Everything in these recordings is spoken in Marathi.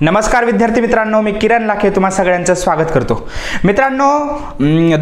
नमस्कार विद्यार्थी मित्रांनो, मी किरण लाखे तुम्हा सगळ्यांचं स्वागत करतो। मित्रांनो,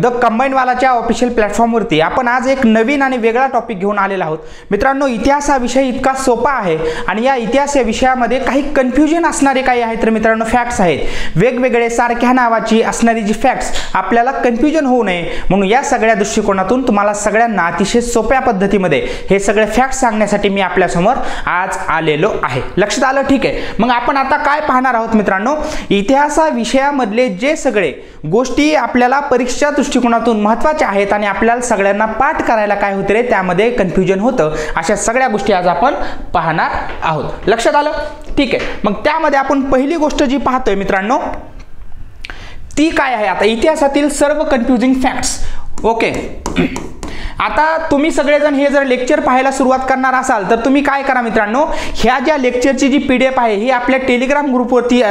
द कंबाइंड वालाच्या ऑफिशियल प्लॅटफॉर्मवरती आपण आज एक नवीन आणि वेगळा टॉपिक घेऊन आलेलो आहोत। मित्रांनो, इतिहास हा विषय इतका सोपा आहे आणि या इतिहास या विषयामध्ये काही कन्फ्युजन असणारे काही आहेत तर मित्रांनो फॅक्ट्स आहेत। वेगवेगळे सारख्या नावाची असणारी जी फॅक्ट्स आपल्याला कन्फ्युजन होऊ नये म्हणून या सगळ्या दृष्टिकोनातून तुम्हाला सगळ्यांना अतिशय सोप्या पद्धतीमध्ये हे सगळे फॅक्ट्स सांगण्यासाठी मी आपल्या समोर आज आलेलो आहे। लक्षात आलं? ठीक आहे। मग आपण आता काय पाहणार आहोत मित्रांनो, इतिहास विषयामधले जे सगळे गोष्टी आपल्याला परीक्षा दृष्टिकोनातून महत्त्वाच्या आहेत आणि आपल्याला सगळ्यांना पाठ करायला काय होते रे त्यामध्ये कन्फ्युजन होतं, अशा सगळ्या गोष्टी आज आपण पाहणार आहोत। लक्षात आलं? ठीक आहे। मग त्यामध्ये आपण पहिली गोष्ट जी पाहतोय मित्रांनो ती काय आहे, आता इतिहासातील सर्व कन्फ्युजिंग फॅक्ट्स। ओके, आता तुम्ही सगळेजण हे जर लेक्चर पाहायला सुरुवात करणार असाल तर तुम्ही काय करा मित्रांनो, ह्या ज्या लेक्चरची जी PDF आहे ही आपल्या टेलिग्राम ग्रुपवरती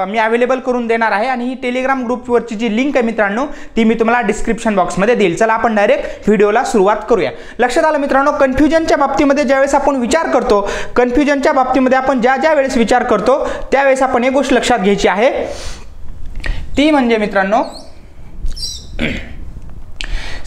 मी अवेलेबल करून देणार आहे आणि ही टेलिग्राम ग्रुपवरची जी लिंक आहे मित्रांनो ती मी तुम्हाला डिस्क्रिप्शन बॉक्समध्ये देईल। चला आपण डायरेक्ट व्हिडिओला सुरुवात करूया। लक्षात आलं मित्रांनो, कन्फ्युजनच्या बाबतीमध्ये ज्यावेळेस आपण विचार करतो, कन्फ्युजनच्या बाबतीमध्ये आपण ज्या वेळेस विचार करतो त्यावेळेस आपण एक गोष्ट लक्षात घ्यायची आहे, ती म्हणजे मित्रांनो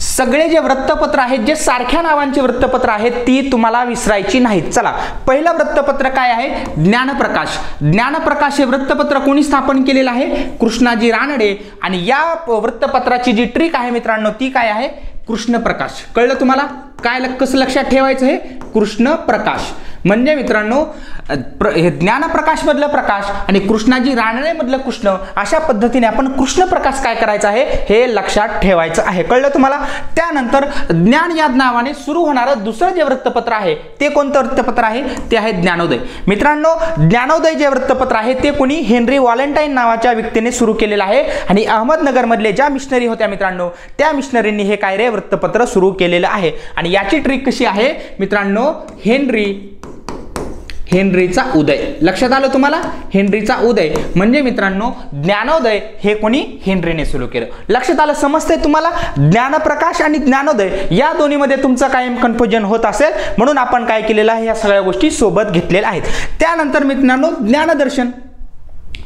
सगळे जे वृत्तपत्र आहेत, जे सारख्या नावांचे वृत्तपत्र आहेत ती तुम्हाला विसरायची नाहीत। चला, पहिलं वृत्तपत्र काय आहे? ज्ञानप्रकाश। ज्ञानप्रकाश हे वृत्तपत्र कोणी स्थापन केलेलं आहे? कृष्णाजी रानडे। आणि या वृत्तपत्राची जी ट्रिक आहे मित्रांनो ती काय आहे? कृष्णप्रकाश। कळलं तुम्हाला? काय कसं लक्षात ठेवायचं हे? कृष्णप्रकाश म्हणजे मित्रांनो हे ज्ञानप्रकाश मधलं प्रकाश आणि कृष्णाजी रानडे मधलं कृष्ण, अशा पद्धतीने आपण कृष्णप्रकाश काय करायचं आहे हे लक्षात ठेवायचं आहे। कळलं तुम्हाला? त्यानंतर ज्ञान या नावाने सुरू होणारं दुसरं जे वृत्तपत्र आहे ते कोणतं वृत्तपत्र आहे? ते आहे ज्ञानोदय। मित्रांनो, ज्ञानोदय जे वृत्तपत्र आहे ते कोणी? हेनरी व्हॅलेंटाईन नावाच्या व्यक्तीने सुरू केलेलं आहे आणि अहमदनगर मधले ज्या मिशनरी होत्या मित्रांनो त्या मिशनरींनी हे काय रे वृत्तपत्र सुरू केलेलं आहे। आणि याची ट्रिक कशी आहे मित्रांनो? हेनरीचा उदय। लक्षात आलं तुम्हाला? हेनरीचा उदय म्हणजे मित्रांनो ज्ञानोदय हे कोणी? हेनरीने सुरू केलं। लक्षात आलं? समजतंय तुम्हाला? ज्ञानप्रकाश आणि ज्ञानोदय या दोन्हीमध्ये तुमचं कायम कन्फ्युजन होत असेल म्हणून आपण काय केलेलं आहे, या सगळ्या गोष्टी सोबत घेतलेल्या आहेत। त्यानंतर मित्रांनो ज्ञानदर्शन।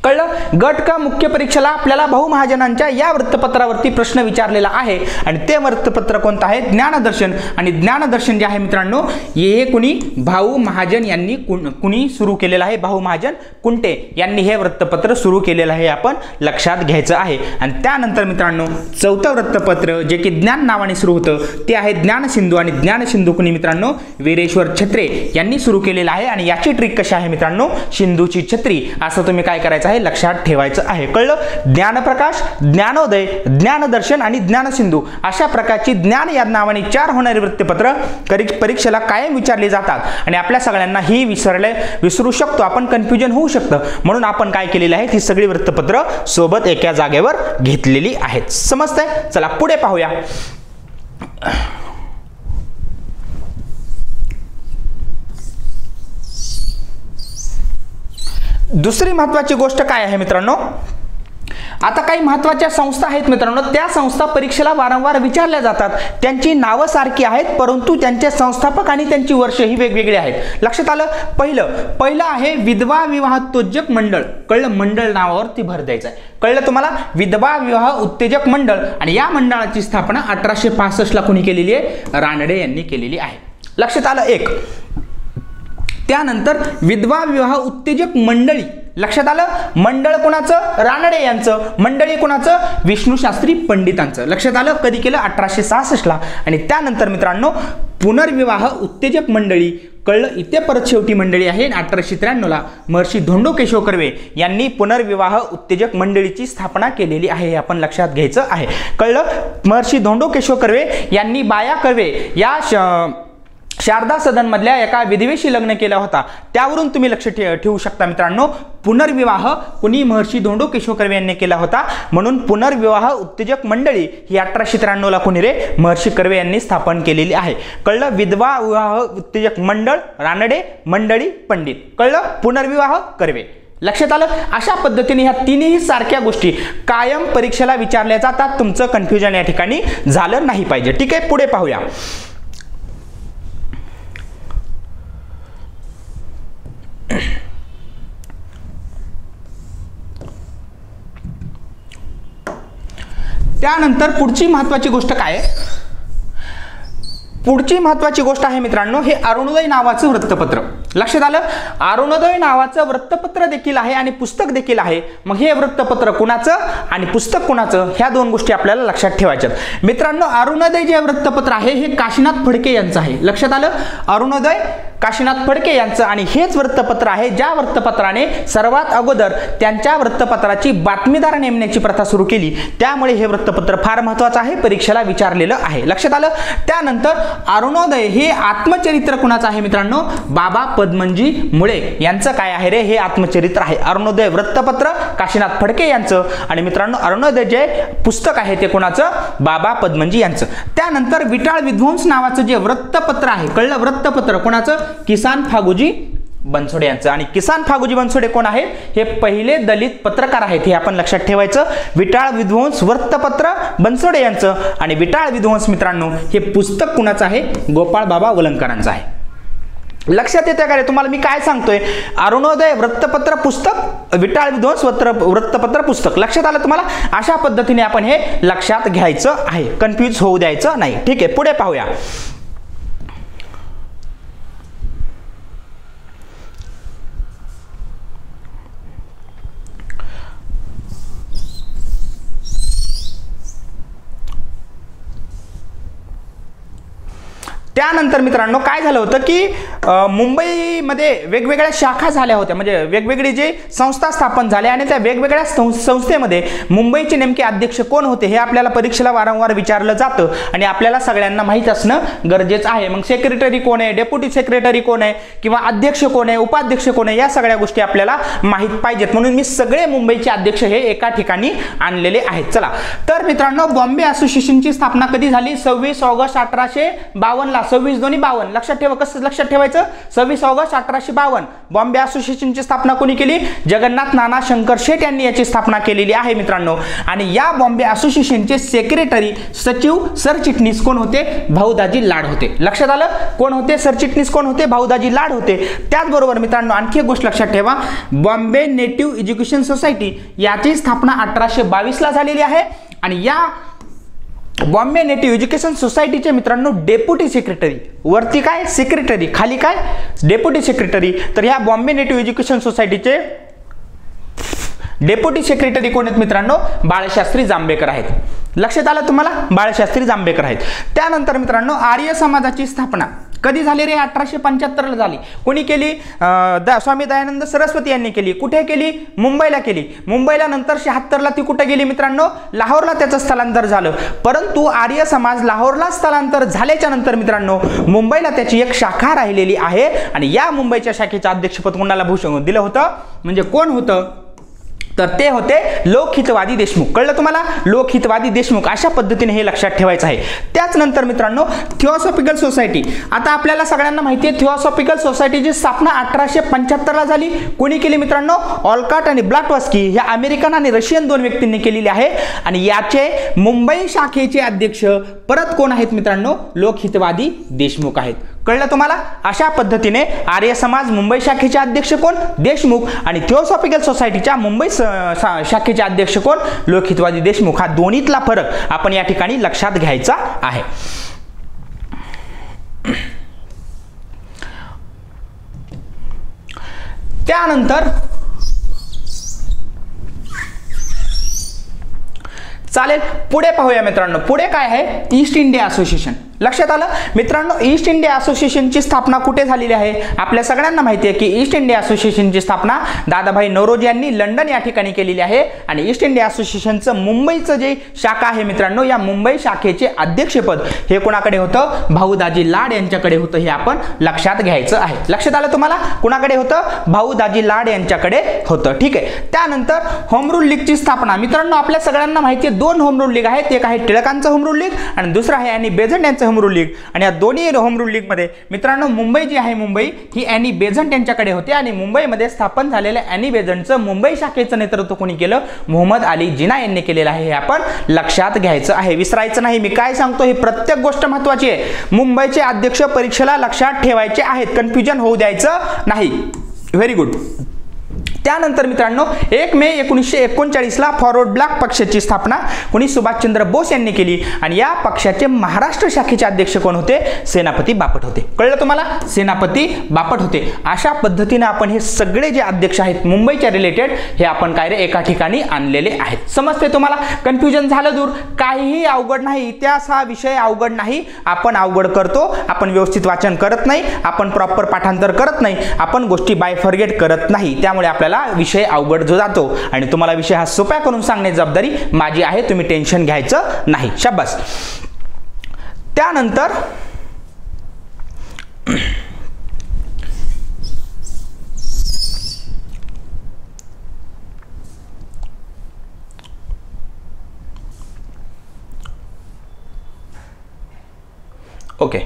कळलं? गट का मुख्य परीक्षेला आपल्याला भाऊ महाजनांच्या या वृत्तपत्रावरती प्रश्न विचारलेला आहे आणि ते वृत्तपत्र कोणतं आहे? ज्ञानदर्शन। आणि ज्ञानदर्शन जे आहे मित्रांनो हे कोणी? भाऊ महाजन यांनी कुणी सुरू केलेलं आहे? भाऊ महाजन कुंटे यांनी हे वृत्तपत्र सुरू केलेलं आहे, आपण लक्षात घ्यायचं आहे। आणि त्यानंतर मित्रांनो चौथं वृत्तपत्र जे की ज्ञान नावाने सुरू होतं ते आहे ज्ञानसिंधू। आणि ज्ञानसिंधू कुणी मित्रांनो? वीरेश्वर छत्रे यांनी सुरू केलेलं आहे। आणि याची ट्रिक कशी आहे मित्रांनो? सिंधूची छत्री, असं तुम्ही काय करायचं आहे लक्षात ठेवायचं आहे। कळलं? ज्ञानप्रकाश, ज्ञानोदय, ज्ञानदर्शन आणि ज्ञानसिंधू अशा प्रकारची ज्ञान या नावाने 4 होणारी वृत्तपत्र परीक्षेला कायम विचारली जातात आणि आपल्या सगळ्यांना ही विसरू शकतो आपण, कन्फ्युजन होऊ शकतं म्हणून आपण काय केलेलं आहे, ही सगळी वृत्तपत्र सोबत एका जागेवर घेतलेली आहेत। समजतंय? चला पुढे पाहूया। दुसरी महत्त्वाची गोष्ट काय आहे मित्रांनो, आता काही महत्त्वाच्या संस्था आहेत मित्रांनो, त्या संस्था परीक्षेला वारंवार विचारल्या जातात। त्यांची नावं सारखी आहेत परंतु त्यांचे संस्थापक आणि त्यांची वर्ष ही वेगवेगळी आहेत। लक्षात आलं? पहिलं आहे विधवा विवाहोत्तेजक मंडळ। कळलं? मंडळ नावावरती भर द्यायचा आहे। कळलं तुम्हाला? विधवा विवाह उत्तेजक मंडळ। आणि या मंडळाची स्थापना 1865 ला कोणी केलेली आहे? रानडे यांनी केलेली आहे। लक्षात आलं? एक। त्यानंतर विधवा विवाह उत्तेजक मंडळी। लक्षात आलं? मंडळ कोणाचं? रानडे यांचं। मंडळी कोणाचं? विष्णुशास्त्री पंडितांचं। लक्षात आलं? कधी केलं? 1866 ला। आणि त्यानंतर मित्रांनो पुनर्विवाह उत्तेजक मंडळी। कळलं? इथे परत शेवटी मंडळी आहे। 1893 ला महर्षी धोंडो केशव कर्वे यांनी पुनर्विवाह उत्तेजक मंडळीची स्थापना केलेली आहे, हे आपण लक्षात घ्यायचं आहे। कळलं? महर्षी धोंडो केशव कर्वे यांनी बाया कर्वे या शारदा सदन मधल्या एका विधवेशी लग्न केला होता, त्यावरून तुम्ही लक्ष ठेवू शकता मित्रांनो पुनर्विवाह कुणी? महर्षी धोंडो केशव कर्वे यांनी केला होता म्हणून पुनर्विवाह उत्तेजक मंडळी ही 1893 ला कोणी रे? महर्षी कर्वे यांनी स्थापन केलेली आहे। कळलं? विधवा विवाह उत्तेजक मंडळ रानडे, मंडळी पंडित। कळलं? पुनर्विवाह कर्वे। लक्षात आलं? अशा पद्धतीने ह्या तिन्ही सारख्या गोष्टी कायम परीक्षेला विचारल्या जातात, तुमचं कन्फ्युजन या ठिकाणी झालं नाही पाहिजे। ठीक आहे, पुढे पाहूया। त्यानंतर पुढची महत्त्वाची गोष्ट काय आहे, पुढची महत्त्वाची गोष्ट आहे मित्रांनो, हे अरुणोदय नावाचं वृत्तपत्र. लक्षात आलं, अरुणोदय नावाचं वृत्तपत्र देखील आहे आणि पुस्तक देखील आहे. मग हे वृत्तपत्र कुणाचं आणि पुस्तक कुणाचं, ह्या दोन गोष्टी आपल्याला लक्षात ठेवायच्यात. मित्रांनो, अरुणोदय जे वृत्तपत्र आहे हे काशीनाथ फडके यांचं आहे. लक्षात आलं, अरुणोदय काशीनाथ फडके यांचं, आणि हेच वृत्तपत्र आहे ज्या वृत्तपत्राने सर्वात अगोदर त्यांच्या वृत्तपत्राची बातमीदार नेमण्याची प्रथा सुरू केली. त्यामुळे हे वृत्तपत्र फार महत्त्वाचं आहे, परीक्षेला विचारलेलं आहे. लक्षात आलं. त्यानंतर अरुणोदय हे आत्मचरित्र कुणाचं आहे मित्रांनो, बाबा पद्मनजी मुळे यांचं काय आहे रे, हे आत्मचरित्र आहे. अरुणोदय वृत्तपत्र काशीनाथ फडके यांचं, आणि मित्रांनो अरुणोदय जे पुस्तक आहे ते कुणाचं, बाबा पद्मनजी यांचं. त्यानंतर विटाळ विध्वंस नावाचं जे वृत्तपत्र आहे, कळलं, वृत्तपत्र कोणाचं, किसान फागुजी बनसोडे यांचं. आणि किसान फागुजी बनसोडे कोण आहेत, हे पहिले दलित पत्रकार आहेत, हे आपण लक्षात ठेवायचं. विटाळ विध्वंस वृत्तपत्र बनसोडे यांचं, आणि विटाळ विध्वंस मित्रांनो हे पुस्तक कुणाचं आहे, गोपाळ बाबा वलंकरांचं आहे. लक्षात येते का रे तुम्हाला मी काय सांगतोय, अरुणोदय वृत्तपत्र पुस्तक, विटाळ विध्वंस वृत्तपत्र पुस्तक. लक्षात आलं तुम्हाला. अशा पद्धतीने आपण हे लक्षात घ्यायचं आहे, कन्फ्यूज होऊ द्यायचं नाही. ठीक आहे, पुढे पाहूया. त्यानंतर मित्रांनो काय झालं होतं की मुंबईमध्ये वेगवेगळ्या शाखा झाल्या होत्या, म्हणजे वेगवेगळी जे संस्था स्थापन झाल्या, आणि त्या वेगवेगळ्या संस्थेमध्ये मुंबईचे नेमके अध्यक्ष कोण होते हे आपल्याला परीक्षेला वारंवार विचारलं जातं, आणि आपल्याला सगळ्यांना माहीत असणं गरजेचं आहे. मग सेक्रेटरी कोण आहे, डेप्युटी सेक्रेटरी कोण आहे, किंवा अध्यक्ष कोण आहे, उपाध्यक्ष कोण आहे, या सगळ्या गोष्टी आपल्याला माहीत पाहिजेत. म्हणून मी सगळे मुंबईचे अध्यक्ष हे एका ठिकाणी आणलेले आहेत. चला तर मित्रांनो, बॉम्बे असोसिएशनची स्थापना कधी झाली, 26 ऑगस्ट 1852 ला. 26-2-52 लक्षात ठेवा. कसं लक्षात ठेवायचं, 26 ऑगस्ट 1852 बॉम्बे असोसिएशनची स्थापना कोणी केली, जगन्नाथ नाना शंकर शेठ यांनी याची स्थापना केलेली आहे मित्रांनो. आणि या बॉम्बे असोसिएशनचे सेक्रेटरी, सचिव, सरचिटणीस कोण होते, भाऊदाजी लाड होते. लक्षात आलं, कोण होते, सरचिटणीस कोण होते, भाऊदाजी लाड होते. त्याचबरोबर मित्रांनो आणखी एक गोष्ट लक्षात ठेवा, बॉम्बे नेटिव्ह एज्युकेशन सोसायटी याची स्थापना 1822 ला झालेली आहे. आणि या बॉम्बे नेटिव्ह एज्युकेशन सोसायटीचे मित्रांनो डेप्युटी सेक्रेटरी, वरती काय सेक्रेटरी, खाली काय डेप्युटी सेक्रेटरी. तर ह्या बॉम्बे नेटिव्ह एज्युकेशन सोसायटीचे डेप्युटी सेक्रेटरी कोण आहेत मित्रांनो, बाळशास्त्री जांभेकर आहेत. लक्षात आलं तुम्हाला, बाळशास्त्री जांभेकर आहेत. त्यानंतर मित्रांनो आर्य समाजाची स्थापना कधी झाली रे, 1875 ला झाली. कोणी केली, स्वामी दयानंद सरस्वती यांनी केली. कुठे केली, मुंबईला केली. मुंबईला नंतर 76 ला ती कुठे गेली मित्रांनो, लाहोरला त्याचं स्थलांतर झालं. परंतु आर्य समाज लाहोरला स्थलांतर झाल्याच्या नंतर मित्रांनो मुंबईला त्याची एक शाखा राहिलेली आहे, आणि या मुंबईच्या शाखेचं अध्यक्षपद कोणाला भूषवून दिलं होतं, म्हणजे कोण होतं, तर ते होते लोकहितवादी देशमुख. कळलं तुम्हाला, लोकहितवादी देशमुख. अशा पद्धतीने हे लक्षात ठेवायचं आहे. त्याच नंतर मित्रांनो थिओसॉफिकल सोसायटी. आता आपल्याला सगळ्यांना माहिती आहे थिओसॉफिकल सोसायटीची स्थापना 1875 ला झाली. कोणी केली मित्रांनो, ऑलकॉट आणि ब्लॅटवस्की ह्या अमेरिकन आणि रशियन दोन व्यक्तींनी केलेली आहे. आणि याचे मुंबई शाखेचे अध्यक्ष परत कोण आहेत मित्रांनो, लोकहितवादी देशमुख आहेत. कळलं तुम्हाला. अशा पद्धतीने आर्य समाज मुंबई शाखेचे अध्यक्ष कोण, देशमुख, आणि थिओसॉफिकल सोसायटीच्या मुंबई शाखेचे अध्यक्ष कोण, लोकहितवादी देशमुख. हा दोन्हीतला फरक आपण या ठिकाणी लक्षात घ्यायचा आहे. त्यानंतर चालेल, पुढे पाहूया मित्रांनो. पुढे काय आहे, ईस्ट इंडिया असोसिएशन. लक्षात आलं मित्रांनो, ईस्ट इंडिया असोसिएशनची स्थापना कुठे झालेली आहे, आपल्या सगळ्यांना माहिती आहे की ईस्ट इंडिया असोसिएशनची स्थापना दादाभाई नौरोजी यांनी लंडन या ठिकाणी केलेली आहे. आणि ईस्ट इंडिया असोसिएशनचं मुंबईचं जे शाखा आहे मित्रांनो, या मुंबई शाखेचे अध्यक्षपद हे कोणाकडे होतं, भाऊदाजी लाड यांच्याकडे होतं. हे आपण लक्षात घ्यायचं आहे. लक्षात आलं तुम्हाला, कोणाकडे होतं, भाऊदाजी लाड यांच्याकडे होतं. ठीक आहे. त्यानंतर होम रूल लीगची स्थापना. मित्रांनो आपल्या सगळ्यांना माहिती आहे 2 होम रूल लीग आहेत. एक आहे टिळकांचं होम रूल लीग आणि दुसरं आहे ॲनी बेझंट यांचं होम रूल लीग. आणि या दोन्ही होम रूल लीग मध्ये मित्रांनो मुंबई जी आहे, मुंबई ही ॲनी बेझंट यांच्याकडे होती. आणि मुंबईमध्ये स्थापन झालेल्या ॲनी बेझंटचं मुंबई शाखेचं नेतृत्व कोणी केलं, मोहम्मद अली जिना यांनी केलेलं आहे. हे आपण लक्षात घ्यायचं आहे, विसरायचं नाही. मी काय सांगतो ही प्रत्येक गोष्ट महत्त्वाची आहे. मुंबईचे अध्यक्ष परीक्षेला लक्षात ठेवायचे आहेत, कन्फ्युजन होऊ द्यायचं नाही. Very good. त्यानंतर मित्रांनो 1 मे 1939ला फॉरवर्ड ब्लॉक पक्षाची स्थापना कोणी सुभाषचंद्र बोस यांनी केली आणि या पक्षाचे महाराष्ट्र शाखेचे अध्यक्ष कोण होते? सेनापती बापट होते. कळलं तुम्हाला? सेनापती बापट होते. अशा पद्धतीने आपण हे सगळे जे अध्यक्ष आहेत मुंबईच्या रिलेटेड हे आपण काय रे एका ठिकाणी आणलेले आहेत. समजते तुम्हाला? कन्फ्युजन झालं दूर? काहीही अवघड नाही. इतिहास हा विषय अवघड नाही. आपण अवघड करतो, आपण व्यवस्थित वाचन करत नाही, आपण प्रॉपर पाठांतर करत नाही, आपण गोष्टी बाय फॉरगेट करत नाही. त्यामुळे आपल्याला विषय अवघड जो जातो आणि तुम्हाला विषय हा सोप्या करून सांगण्याची जबाबदारी माझी आहे. तुम्ही टेन्शन घ्यायचं नाही. शाबास. त्यानंतर ओके.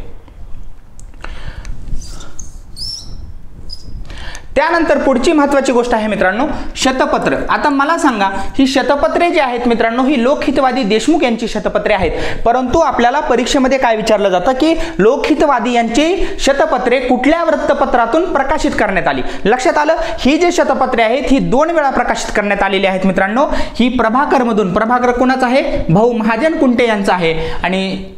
त्यानंतर पुढची महत्त्वाची गोष्ट आहे मित्रांनो शतपत्र. आता मला सांगा ही शतपत्रे जी आहेत मित्रांनो ही लोकहितवादी देशमुख यांची शतपत्रे आहेत. परंतु आपल्याला परीक्षेमध्ये काय विचारलं जातं की लोकहितवादी यांची शतपत्रे कुठल्या वृत्तपत्रातून प्रकाशित करण्यात आली? लक्षात आलं? ही जी शतपत्रे आहेत ही 2 वेळा प्रकाशित करण्यात आलेली आहेत मित्रांनो. ही प्रभाकर मधून, प्रभाकर कोणाचा आहे? भाऊ महाजन कुंटे यांचा आहे. आणि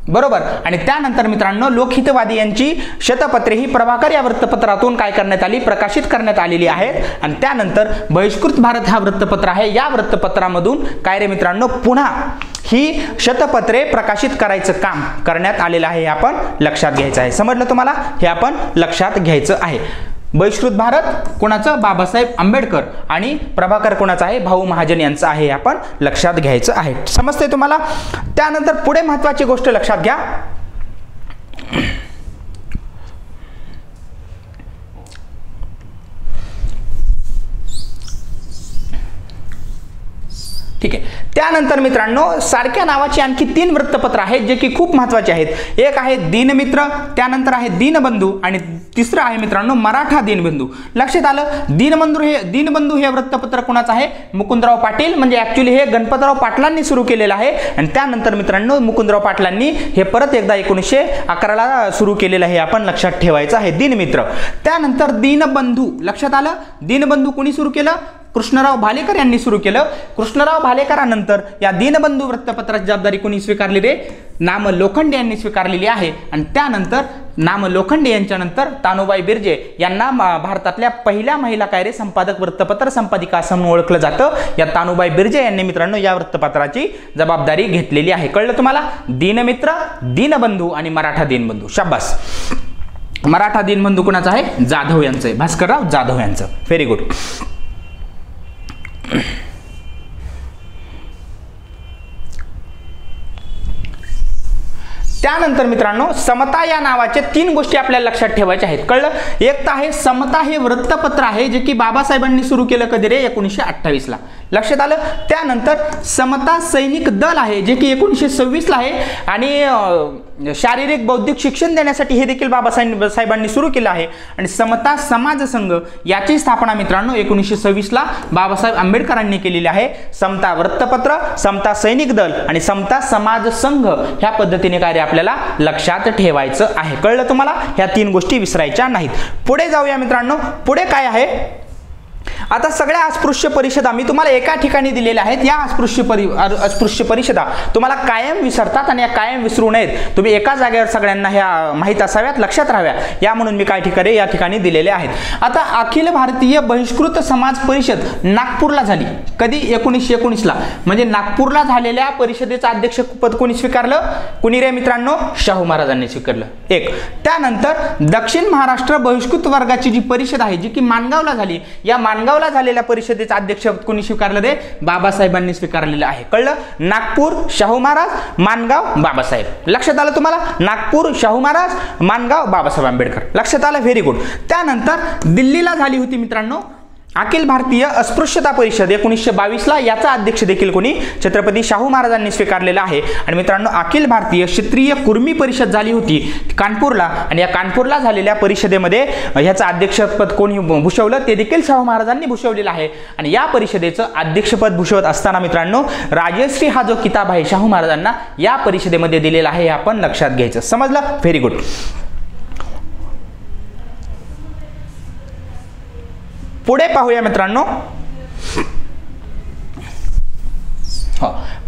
बरोबर. आणि त्यानंतर मित्रांनो लोकहितवादी यांची शतपत्रे ही प्रभाकर या वृत्तपत्रातून काय करण्यात आली? प्रकाशित करण्यात आलेली आहेत. आणि त्यानंतर बहिष्कृत भारत हा वृत्तपत्र आहे. या वृत्तपत्रामधून काय रे मित्रांनो पुन्हा ही शतपत्रे प्रकाशित करायचं काम करण्यात आलेलं आहे. हे आपण लक्षात घ्यायचं आहे. समजलं तुम्हाला? हे आपण लक्षात घ्यायचं आहे. बहिष्कृत भारत कोणाचं? बाबासाहेब आंबेडकर. आणि प्रभाकर कोणाचा आहे? भाऊ महाजन यांचा आहे. आपण लक्षात घ्यायचं आहे. समजतंय तुम्हाला? त्यानंतर पुढे महत्त्वाची गोष्ट लक्षात घ्या. ठीक आहे. त्यानंतर मित्रांनो सारख्या नावाची आणखी 3 वृत्तपत्र आहेत जे की खूप महत्त्वाचे आहेत. एक आहे दिनमित्र, त्यानंतर आहे दिनबंधू आणि तिसरं आहे मित्रांनो मराठा दिनबंधू. लक्षात आलं? दिनबंधू हे वृत्तपत्र कोणाचं आहे? मुकुंदराव पाटील. म्हणजे ऍक्च्युअली हे गणपतराव पाटलांनी सुरू केलेलं आहे. आणि त्यानंतर मित्रांनो मुकुंदराव पाटलांनी हे परत एकदा 1911ला सुरू केलेलं आहे. आपण लक्षात ठेवायचं आहे दिनमित्र. त्यानंतर दिनबंधू. लक्षात आलं? दिनबंधू कोणी सुरू केलं? कृष्णराव भालेकर यांनी सुरू केलं. कृष्णराव भालेकरांनंतर या दिनबंधू वृत्तपत्राची जबाबदारी कोणी स्वीकारली रे? नाम लोखंडे यांनी स्वीकारलेली आहे. आणि त्यानंतर नाम लोखंडे यांच्या नंतर तानुबाई बिर्जे यांना भारतातल्या पहिल्या महिला काय रे संपादक वृत्तपत्र संपादिका असं म्हणून ओळखलं जातं. या तानुबाई बिर्जे यांनी मित्रांनो या वृत्तपत्राची जबाबदारी घेतलेली आहे. कळलं तुम्हाला? दिनमित्र, दिनबंधू आणि मराठा दिनबंधू. शाबास. मराठा दिनबंधू कोणाचा आहे? जाधव यांचं आहे. भास्करराव जाधव यांचं. Very good. त्यानंतर मित्रांनो समता या नावाचे 3 गोष्टी आपल्याला लक्षात ठेवायच्या आहेत. कळलं? एक तर आहे समता हे वृत्तपत्र आहे जे की बाबासाहेबांनी सुरू केलं कधी रे? 1928ला. लक्षात आलं? त्यानंतर समता सैनिक दल आहे जे की 1926ला आहे. आणि शारीरिक बौद्धिक शिक्षण देण्यासाठी हे देखील बाबासाहेबांनी सुरू केलं आहे. आणि समता समाज संघ याची स्थापना मित्रांनो 1926ला बाबासाहेब आंबेडकरांनी केलेली आहे. समता वृत्तपत्र, समता सैनिक दल आणि समता समाज संघ ह्या पद्धतीने कार्य आपल्याला लक्षात ठेवायचं आहे. कळलं तुम्हाला? ह्या 3 गोष्टी विसरायच्या नाहीत. पुढे जाऊया मित्रांनो. पुढे काय आहे? आता सगळ्या अस्पृश्य परिषदा मी तुम्हाला एका ठिकाणी दिलेल्या आहेत. या अस्पृश्य परिषदा तुम्हाला कायम विसरतात आणि या कायम विसरू नयेत. तुम्ही एका जागेवर सगळ्यांना ह्या माहीत असाव्यात, लक्षात राहाव्या या म्हणून मी काय ठिकाणी या ठिकाणी दिलेले आहेत. आता अखिल भारतीय बहिष्कृत समाज परिषद नागपूरला झाली. कधी? 1919ला. म्हणजे नागपूरला झालेल्या परिषदेचं अध्यक्षपद कोणी स्वीकारलं? कुणी रे मित्रांनो? शाहू महाराजांनी स्वीकारलं. एक. त्यानंतर दक्षिण महाराष्ट्र बहिष्कृत वर्गाची जी परिषद आहे जी की माणगावला झाली. या माणगावला झालेल्या परिषदेचं अध्यक्षपद कोणी स्वीकारलं रे? बाबासाहेबांनी स्वीकारलेलं आहे. कळलं? नागपूर शाहू महाराज, माणगाव बाबासाहेब. लक्षात आलं तुम्हाला? नागपूर शाहू महाराज, माणगाव बाबासाहेब आंबेडकर. लक्षात आलं? Very good. त्यानंतर दिल्लीला झाली होती मित्रांनो अखिल भारतीय अस्पृश्यता परिषद 1922ला. याचा अध्यक्ष देखील कोणी? छत्रपती शाहू महाराजांनी स्वीकारलेला आहे. आणि मित्रांनो अखिल भारतीय क्षत्रिय कुर्मी परिषद झाली होती कानपूरला. आणि या कानपूरला झालेल्या परिषदेमध्ये ह्याचं अध्यक्षपद कोणी भूषवलं? ते देखील शाहू महाराजांनी भूषवलेलं आहे. आणि या परिषदेचं अध्यक्षपद भूषवत असताना मित्रांनो राजश्री हा जो किताब आहे शाहू महाराजांना या परिषदेमध्ये दिलेला आहे. हे आपण लक्षात घ्यायचं. समजलं? Very good. पुढे पाहूया मित्रांनो,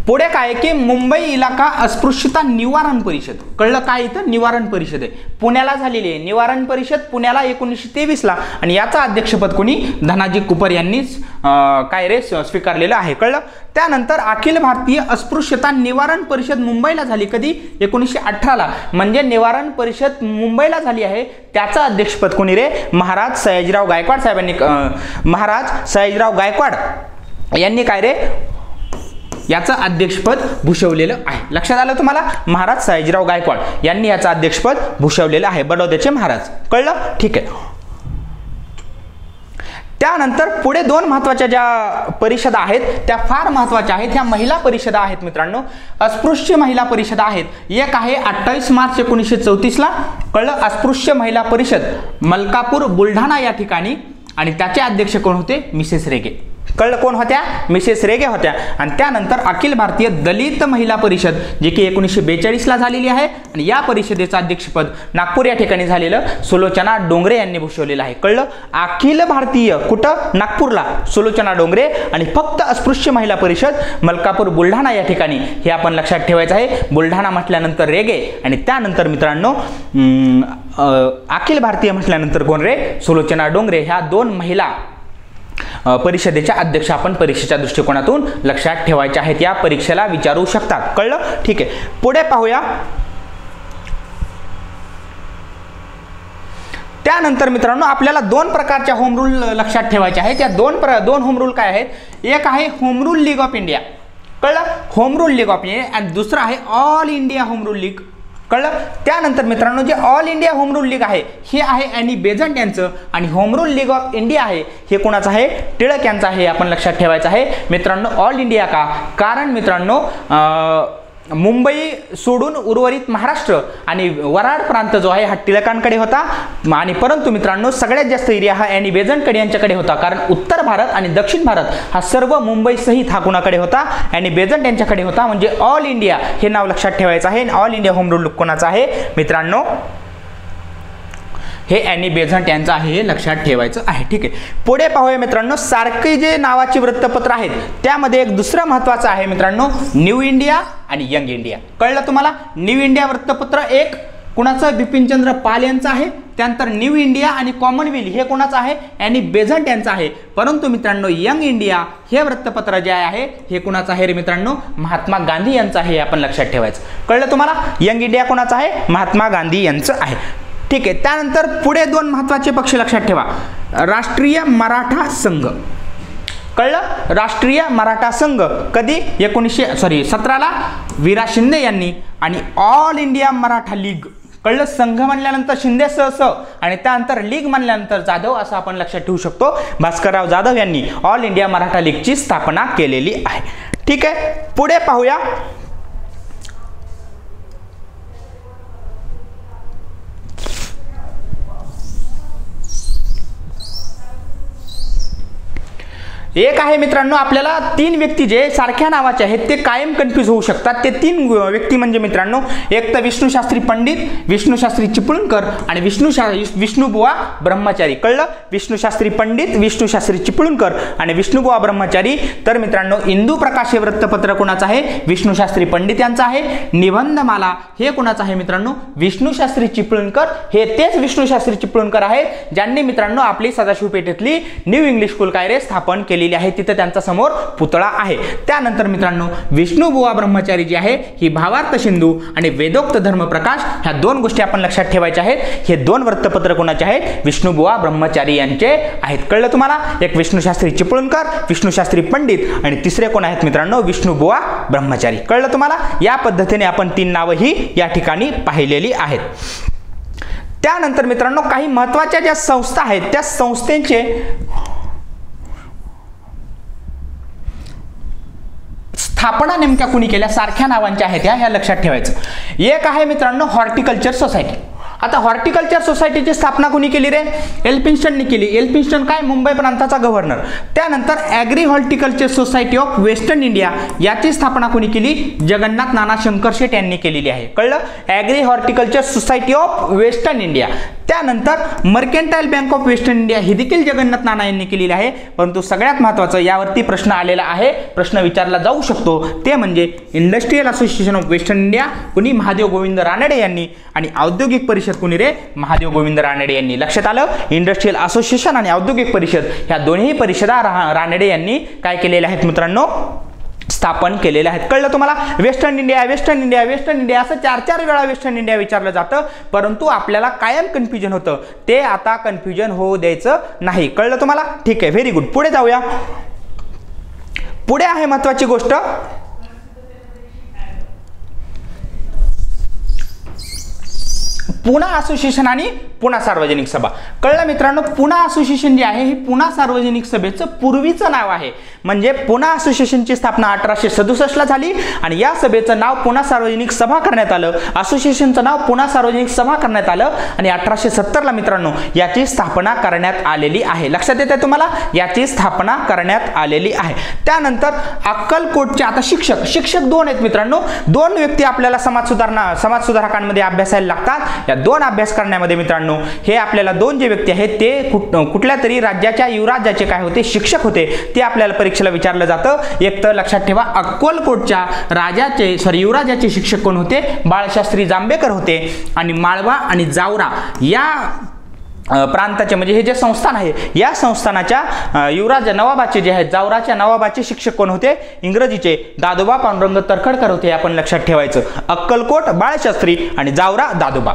पुढे काय की मुंबई इलाका अस्पृश्यता निवारण परिषद. कळलं काय इथं निवारण परिषद आहे, पुण्याला झालेली आहे निवारण परिषद, पुण्याला 1923 ला, आणि याचं अध्यक्षपद कोणी धनाजी कुपर यांनीच काय रे स्वीकारलेलं आहे. कळलं. त्यानंतर अखिल भारतीय अस्पृश्यता निवारण परिषद मुंबईला झाली कधी 1918 ला, म्हणजे निवारण परिषद मुंबईला झाली आहे, त्याचं अध्यक्षपद कोणी रे महाराज सयाजीराव गायकवाड साहेबांनी, महाराज सयाजीराव गायकवाड यांनी काय रे याचं अध्यक्षपद भूषवलेलं आहे. लक्षात आलं तुम्हाला, महाराज सयाजीराव गायकवाड यांनी याचं अध्यक्षपद भूषवलेलं आहे, बडोद्याचे महाराज. कळलं. ठीक आहे. त्यानंतर पुढे दोन महत्त्वाच्या ज्या परिषदा आहेत त्या फार महत्त्वाच्या आहेत, ह्या महिला परिषदा आहेत मित्रांनो, अस्पृश्य महिला परिषदा आहेत. एक आहे 28 मार्च 1934 ला. कळलं. अस्पृश्य महिला परिषद मलकापूर बुलढाणा या ठिकाणी, आणि त्याचे अध्यक्ष कोण होते मिसेस रेगे. कळलं. कोण होत्या मिसेस रेगे होत्या. आणि त्यानंतर अखिल भारतीय दलित महिला परिषद जी की 1942 ला झालेली आहे, आणि या परिषदेचं अध्यक्षपद नागपूर या ठिकाणी झालेलं सुलोचना डोंगरे यांनी भूषवलेलं आहे. कळलं. अखिल भारतीय कुठं नागपूरला सुलोचना डोंगरे, आणि फक्त अस्पृश्य महिला परिषद मलकापूर बुलढाणा या ठिकाणी, हे आपण लक्षात ठेवायचं आहे. बुलढाणा म्हटल्यानंतर रेगे, आणि त्यानंतर मित्रांनो अखिल भारतीय म्हटल्यानंतर कोण रे सुलोचना डोंगरे. ह्या दोन महिला परिषदेच्या अध्यक्ष आपण परीक्षेच्या दृष्टिकोनातून लक्षात ठेवायचे आहेत, या परीक्षेला विचारू शकतात. कळलं. ठीक आहे. पुढे पाहूया. त्यानंतर मित्रांनो आपल्याला दोन प्रकारच्या होम रूल लक्षात ठेवायचे आहेत. या दोन होम रूल काय आहेत, एक आहे home rule league of India. कळलं. Home rule league of India, आणि दुसरं आहे all India home rule league. कळलं. त्यानंतर मित्रांनो जे all India home rule league आहे हे आहे ॲनी बेझंट यांचं, आणि home rule league of India आहे हे कोणाचं आहे टिळक यांचं आहे, आपण लक्षात ठेवायचं आहे मित्रांनो. ऑल इंडिया का, कारण मित्रांनो मुंबई सोडून उर्वरित महाराष्ट्र आणि वराड प्रांत जो आहे हा टिळकांकडे होता, आणि परंतु मित्रांनो सगळ्यात जास्त एरिया हा ॲनी बेझंटकडे यांच्याकडे होता, कारण उत्तर भारत आणि दक्षिण भारत हा सर्व मुंबई सहित हा कुणाकडे होता ॲनी बेझंट यांच्याकडे होता. म्हणजे ऑल इंडिया हे नाव लक्षात ठेवायचं आहे. ऑल इंडिया होम रूल कोणाचं आहे मित्रांनो, हे ॲनी बेझंट यांचं आहे, हे लक्षात ठेवायचं आहे. ठीक आहे. पुढे पाहूया मित्रांनो, सारखी जे नावाची वृत्तपत्र आहेत त्यामध्ये एक दुसरं महत्त्वाचं आहे मित्रांनो न्यू इंडिया आणि यंग इंडिया. कळलं तुम्हाला. न्यू इंडिया वृत्तपत्र एक कुणाचं बिपिनचंद्र पाल यांचं आहे, त्यानंतर न्यू इंडिया आणि कॉमनवेल्थ हे कोणाचं आहे ॲनी बेझंट यांचं आहे. परंतु मित्रांनो यंग इंडिया हे वृत्तपत्र जे आहे हे कुणाचं आहे रे मित्रांनो महात्मा गांधी यांचं आहे, आपण लक्षात ठेवायचं. कळलं तुम्हाला. यंग इंडिया कोणाचं आहे महात्मा गांधी यांचं आहे. ठीक आहे. त्यानंतर पुढे दोन महत्त्वाचे पक्ष लक्षात ठेवा, राष्ट्रीय मराठा संघ. कळलं. राष्ट्रीय मराठा संघ कधी 17 ला वीरा शिंदे यांनी, आणि ऑल इंडिया मराठा लीग. कळलं. संघ म्हणल्यानंतर शिंदे स, आणि त्यानंतर लीग म्हणल्यानंतर जाधव, असं आपण लक्षात ठेवू शकतो. भास्करराव जाधव यांनी ऑल इंडिया मराठा लीगची स्थापना केलेली आहे. ठीक आहे. पुढे पाहूया. एक आहे मित्रांनो आपल्याला तीन व्यक्ती जे सारख्या नावाचे आहेत ते कायम कन्फ्यूज होऊ शकतात. ते तीन व्यक्ती म्हणजे मित्रांनो एक तर विष्णुशास्त्री पंडित, विष्णुशास्त्री चिपळूणकर आणि विष्णुबुवा ब्रह्मचारी. कळलं. विष्णुशास्त्री पंडित, विष्णुशास्त्री चिपळूणकर आणि विष्णुबुवा ब्रह्मचारी. तर मित्रांनो इंदू प्रकाश हे वृत्तपत्र कोणाचं आहे विष्णुशास्त्री पंडित यांचं आहे. निबंधमाला हे कोणाचं आहे मित्रांनो विष्णुशास्त्री चिपळूणकर. हे तेच विष्णुशास्त्री चिपळूणकर आहेत ज्यांनी मित्रांनो आपली सदाशिव पेठेतली न्यू इंग्लिश स्कूल काय रे स्थापन केलेली आहे. तिथे त्यांचा समोर पुतळा आहे. त्यानंतर मित्रांनो विष्णुबुवा ब्रह्मचारी जी आहे ही भावार्थ सिंधू आणि वेदोक्त धर्मप्रकाश ह्या दोन गोष्टी आपण लक्षात ठेवायच्या आहेत. हे दोन वृत्तपत्र कोणाचे आहेत विष्णुबुवा ब्रह्मचारी यांचे आहेत. कळलं तुम्हाला. एक विष्णुशास्त्री चिपळूणकर, विष्णुशास्त्री पंडित आणि तिसरे कोण आहेत मित्रांनो विष्णुबुवा ब्रह्मचारी. कळलं तुम्हाला. या पद्धतीने आपण तीन नावं ही या ठिकाणी पाहिलेली आहेत. त्यानंतर मित्रांनो काही महत्त्वाच्या ज्या संस्था आहेत त्या संस्थेचे स्थापना नेमक्या कुणी केल्या सारख्या नावांच्या आहेत ह्या लक्षात ठेवायचं. एक आहे मित्रांनो हॉर्टिकल्चर सोसायटी. आता हॉर्टिकल्चर सोसायटीची स्थापना कोणी केली रे? एल्फिन्स्टनने केली. एल्फिन्स्टन काय? मुंबई प्रांताचा गव्हर्नर. त्यानंतर agree horticulture society of western India याची स्थापना कोणी केली? जगन्नाथ नाना शंकर शेठ यांनी केलेली आहे. कळलं? Agree horticulture society of western India. त्यानंतर मर्केंटाईल बँक ऑफ वेस्टर्न इंडिया ही देखील जगन्नाथ नाना यांनी केलेली आहे. परंतु सगळ्यात महत्त्वाचं यावरती प्रश्न आलेला आहे, प्रश्न विचारला जाऊ शकतो, ते म्हणजे industrial association of western India कुणी? महादेव गोविंद रानडे यांनी. आणि औद्योगिक परिषद कुणी रे? महादेव गोविंद रानडे यांनी. लक्षात आलं? इंडस्ट्रियल असोसिएशन आणि औद्योगिक परिषद ह्या दोन्ही परिषदा रानडे यांनी काय केलेल्या आहेत मित्रांनो? स्थापन केलेले आहेत. कळलं तुम्हाला? Western India western India western India असं 4-4 वेळा वेस्टर्न इंडिया विचारलं जातं, परंतु आपल्याला कायम कन्फ्युजन होतं. ते आता कन्फ्युजन होऊ द्यायचं नाही. कळलं तुम्हाला? ठीक आहे, व्हेरी गुड. पुढे जाऊया. पुढे आहे महत्त्वाची गोष्ट, पुणा असोसिएशन आणि पुणा सार्वजनिक सभा. कळलं मित्रांनो? पुणा असोसिएशन जे आहे हे पुणा सार्वजनिक सभेचं पूर्वीचं नाव आहे. म्हणजे पुणा असोसिएशनची स्थापना 1867 ला झाली आणि या सभेचं नाव पुणा सार्वजनिक सभा करण्यात आलं. असोसिएशनचं नाव पुणा सार्वजनिक सभा करण्यात आलं आणि 1870 ला मित्रांनो याची स्थापना करण्यात आलेली आहे. लक्षात येते तुम्हाला? याची स्थापना करण्यात आलेली आहे. त्यानंतर अक्कलकोटचे आता शिक्षक दोन आहेत मित्रांनो. दोन व्यक्ती आपल्याला समाज सुधारकांमध्ये अभ्यासायला लागतात. या दोन अभ्यास करण्यामध्ये मित्रांनो हे आपल्याला दोन जे व्यक्ती आहेत ते कुठल्या तरी राज्याच्या युवराजाचे काय होते? शिक्षक होते. ते आपल्याला परीक्षेला विचारलं जातं. एक तर लक्षात ठेवा, अक्कलकोटच्या युवराजाचे शिक्षक कोण होते? बाळशास्त्री जांभेकर होते. आणि माळवा आणि जावरा या प्रांताचे म्हणजे हे जे संस्थान आहे या संस्थानाच्या युवराज नवाबाचे जे आहेत जावराच्या नवाबाचे शिक्षक कोण होते? इंग्रजीचे दादोबा पांडुरंग तरखडकर होते. आपण लक्षात ठेवायचं. अक्कलकोट बाळशास्त्री आणि जावरा दादोबा.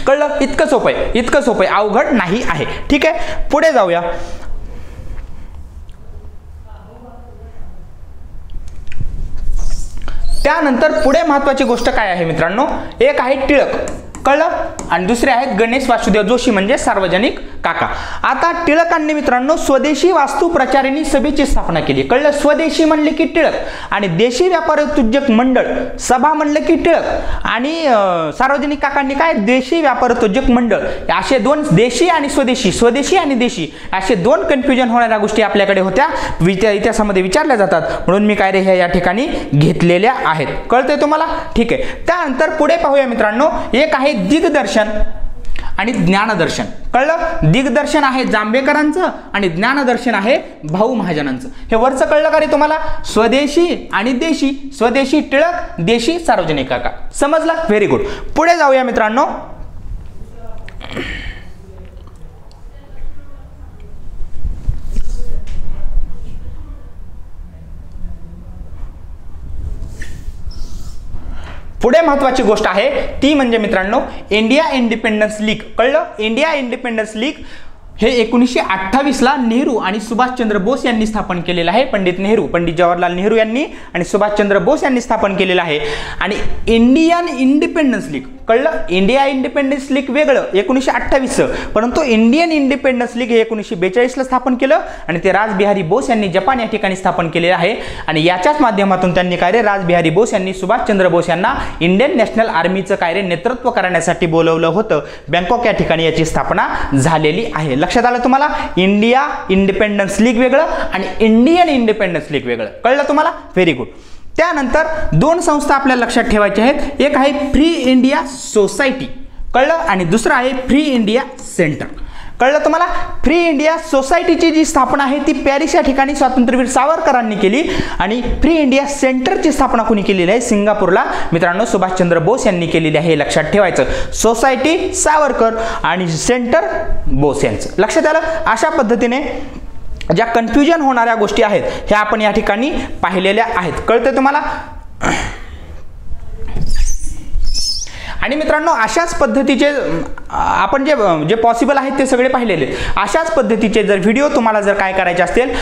कळलं? इतकं सोपं आहे, इतकं सोपं आहे, अवघड नाही आहे. ठीक आहे, पुढे जाऊया. त्यानंतर पुढे महत्त्वाची गोष्ट काय आहे मित्रांनो? एक आहे टिळक. कळलं? आणि दुसरे आहेत गणेश वासुदेव जोशी म्हणजे सार्वजनिक काका. आता टिळकांनी मित्रांनो स्वदेशी वास्तू प्रचारिणी सभेची स्थापना केली. कळलं? स्वदेशी म्हणले की टिळक आणि देशी व्यापार उद्योजक मंडळ सभा म्हणले की टिळक आणि सार्वजनिक काकांनी काय? देशी व्यापार उद्योजक मंडळ. असे दोन, देशी आणि स्वदेशी, स्वदेशी आणि देशी असे दोन कन्फ्युजन होणाऱ्या गोष्टी आपल्याकडे होत्या, इतिहासामध्ये विचारल्या जातात. म्हणून मी काय रे ह्या या ठिकाणी घेतलेल्या आहेत. कळतंय तुम्हाला? ठीक आहे. त्यानंतर पुढे पाहूया मित्रांनो. एक आहे दिग्दर्शन आणि ज्ञानदर्शन. कळलं? दिग्दर्शन आहे जांभेकरांचं आणि ज्ञानदर्शन आहे भाऊ महाजनांचं. हे वरचं कळलं का रे तुम्हाला? स्वदेशी आणि देशी. स्वदेशी टिळक, देशी सार्वजनिक काका. समजलं? Very good. पुढे जाऊया मित्रांनो. पुढे महत्त्वाची गोष्ट आहे ती म्हणजे मित्रांनो इंडिया इंडिपेंडन्स लीग. कळलं? इंडिया इंडिपेंडन्स लीग हे 1928 ला नेहरू आणि सुभाषचंद्र बोस यांनी स्थापन केलेलं आहे. पंडित जवाहरलाल नेहरू यांनी आणि सुभाषचंद्र बोस यांनी स्थापन केलेलं आहे. आणि इंडियन इंडिपेंडन्स लीग. कळलं? इंडिया इंडिपेंडन्स लीग वेगळं 1928चं, परंतु इंडियन इंडिपेंडन्स लीग हे 1942 ला स्थापन केलं आणि ते राजबिहारी बोस यांनी जपान या ठिकाणी स्थापन केलेलं आहे. आणि याच्याच माध्यमातून त्यांनी काय रे राजबिहारी बोस यांनी सुभाषचंद्र बोस यांना इंडियन नॅशनल आर्मीचं काय रे नेतृत्व करण्यासाठी बोलवलं होतं. बँकॉक या ठिकाणी याची स्थापना झालेली आहे. लक्षात आलं तुम्हाला? इंडिया इंडिपेंडन्स लीग वेगळं आणि इंडियन इंडिपेंडन्स लीग वेगळं. कळलं तुम्हाला? Very good. त्यानंतर दोन संस्था आपल्याला लक्षात ठेवायच्या आहेत. एक आहे फ्री इंडिया सोसायटी. कळलं? आणि दुसरं आहे फ्री इंडिया सेंटर. कळलं तुम्हाला? फ्री इंडिया सोसायटीची जी स्थापना आहे ती पॅरिस या ठिकाणी स्वातंत्र्यवीर सावरकरांनी केली आणि फ्री इंडिया सेंटरची स्थापना कोणी केलेली आहे? सिंगापूरला मित्रांनो सुभाषचंद्र बोस यांनी केलेली आहे. हे लक्षात ठेवायचं. सोसायटी सावरकर आणि सेंटर बोस यांचं. लक्षात आलं? अशा पद्धतीने ज्या कन्फ्युजन होणाऱ्या गोष्टी आहेत ह्या आपण या ठिकाणी पाहिलेल्या आहेत. कळतंय तुम्हाला? आणि मित्रांनो अशाच पद्धतीचे आपण जे पॉसिबल आहेत ते सगळे पाहिलेले. अशाच पद्धतीचे जर व्हिडिओ तुम्हाला जर काय करायचे असतील,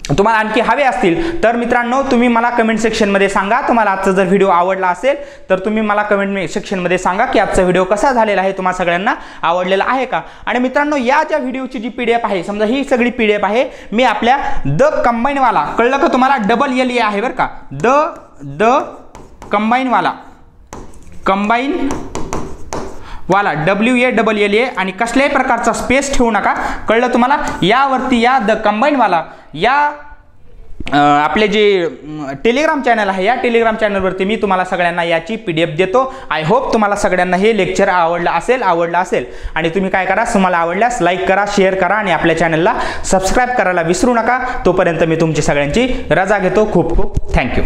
तुम्हाला आणखी हवे असतील तर मित्रांनो तुम्ही मला कमेंट सेक्शनमध्ये सांगा. तुम्हाला आजचा जर व्हिडिओ आवडला असेल तर तुम्ही मला कमेंट सेक्शनमध्ये सांगा की आजचा व्हिडिओ कसा झालेला आहे, तुम्हाला सगळ्यांना आवडलेला आहे का. आणि मित्रांनो या ज्या व्हिडिओची जी PDF आहे, समजा ही सगळी PDF आहे, मी आपल्या द कंबाईनवाला, कळलं का तुम्हाला? DLE आहे बरं का, द कंबाईनवाला, कंबाईन वाला WALLA आणि कसल्याही प्रकारचा स्पेस ठेवू नका, कळलं तुम्हाला. यावरती या द कंबाईन वाला या आपले जे टेलिग्राम चॅनल आहे, या टेलिग्राम चॅनलवरती मी तुम्हाला सगळ्यांना याची PDF देतो. आय होप तुम्हाला सगळ्यांना हे लेक्चर आवडलं असेल आणि तुम्ही काय करा, तुम्हाला आवडल्यास लाईक करा, शेअर करा आणि आपल्या चॅनलला सबस्क्राईब करायला विसरू नका. तोपर्यंत मी तुमची सगळ्यांची रजा घेतो. खूप खूप थँक्यू.